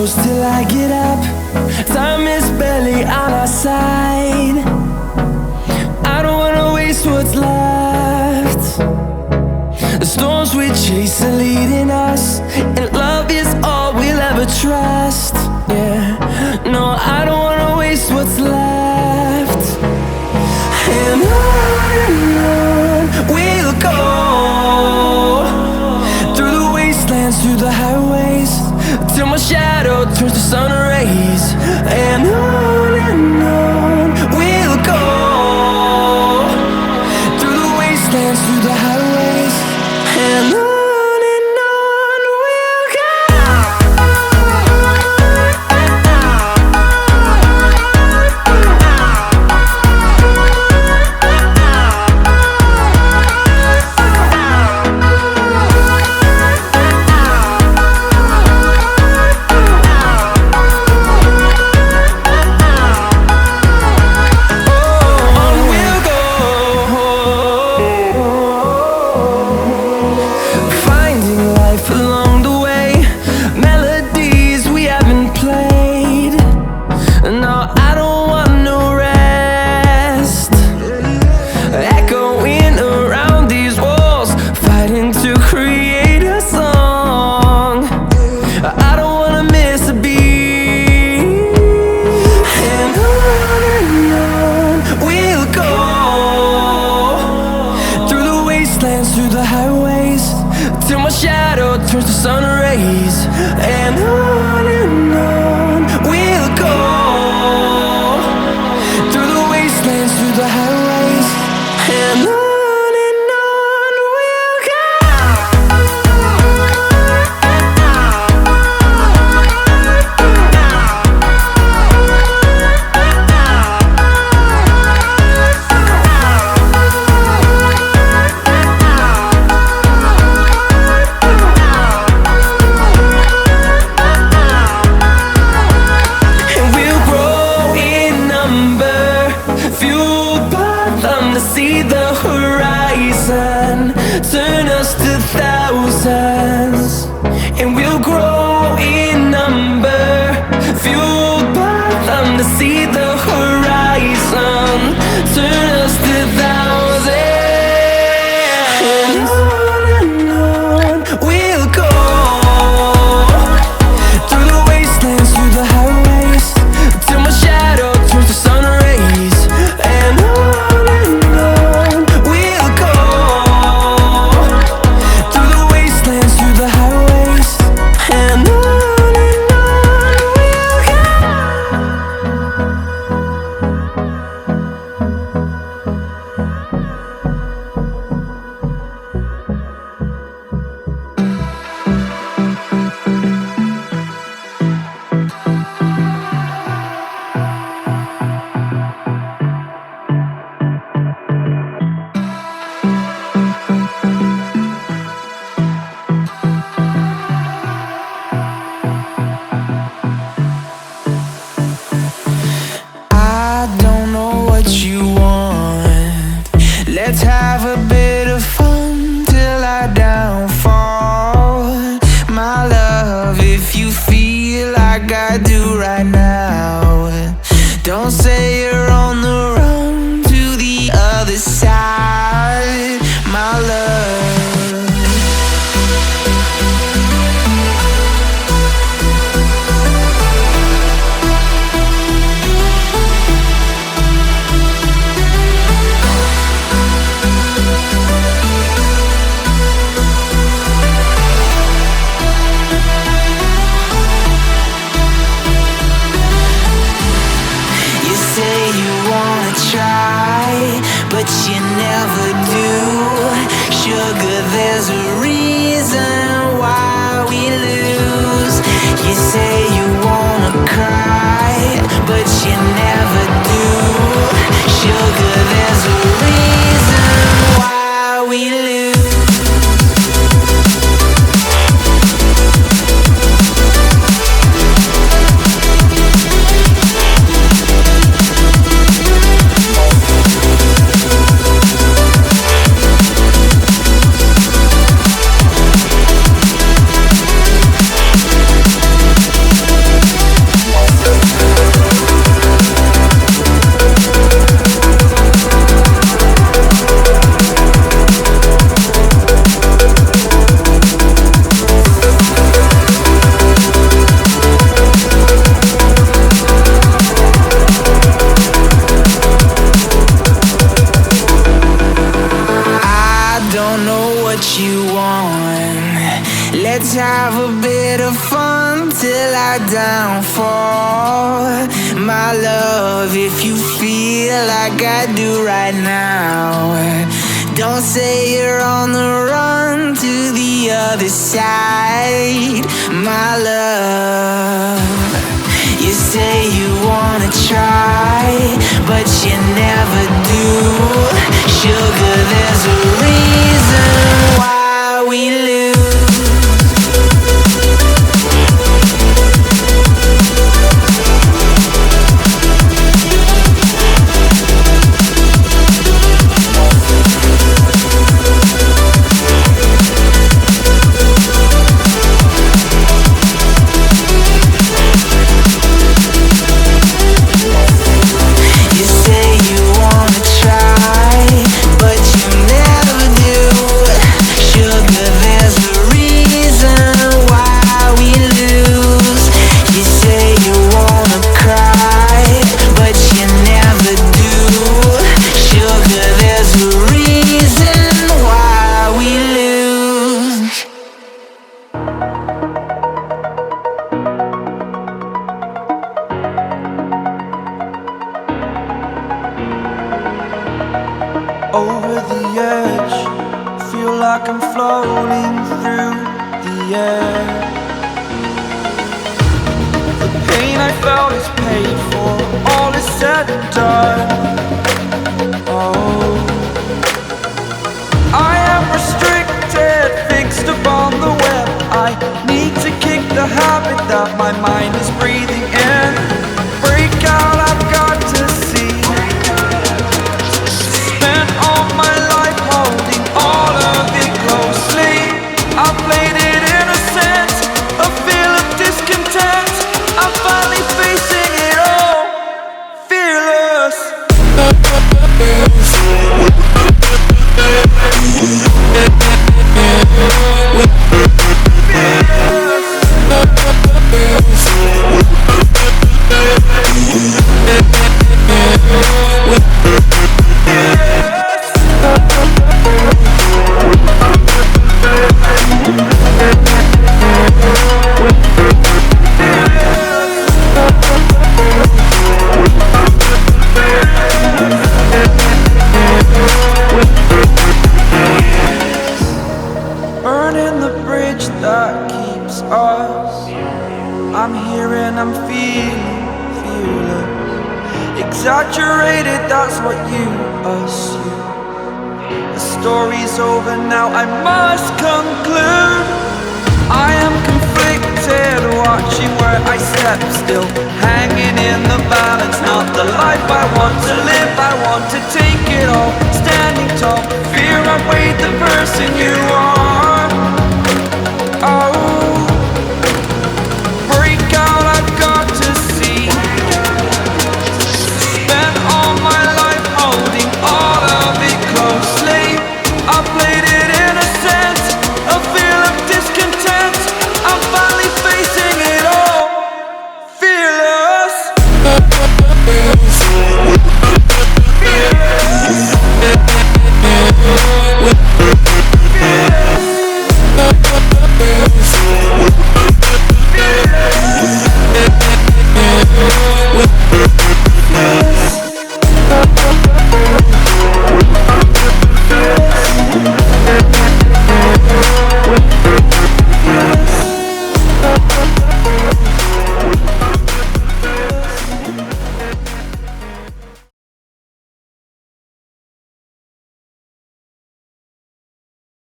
close till I get up. Time is barely on our side. I don't wanna waste what's left. The storms we chase are leading us, and love is all we'll ever trust. Yeah, no, I don't wanna waste what's left. And on we'll go, through the wastelands, through the highways, till my shadow turns to sun rays. And on we'll go, through the wastelands, through the highways, and on we'll go. Through the highways, till my shadow turns to sun rays. And on we'll go, through the wastelands, through the highways, and on we'll go. See the horizon turn us to thousands, and we'll grow in number, fueled by them to see the horizon turn us to thousands. And on we'll go, through the wastelands, through the highways, till my shadow turns to sun rays. And let's have a bit of fun till I downfall. My love, if you feel like I do right now, don't say you're on the run to the other side, my love. But you never do. Sugar, there's a reason why we lose. You say you wanna cry, but you never do. Sugar, there's a reason why we lose. love if you feel like I do right now. Don't say you're on the run to the other side, my love. You say you wanna try, but you never do. Sugar, there's a reason why we lose. Over the edge, feel like I'm floating through the air. The pain I felt is paid for, all is said and done. Oh, I am restricted, fixed upon the web. I need to kick the habit that my mind is breathing in. Break out, I've got to see. My life holding all of it closely. I played it innocent, a feel of discontent. I'm finally facing it all, fearless. Burning the bridge that keeps us. I'm here and I'm feeling fearless. Exaggerated, that's what you assume. The story's over now, I must conclude. I am conflicted, watching where I step still, hanging in the balance. Not the life I want to live, I want to take it all. Standing tall, fear I weighed the person you are.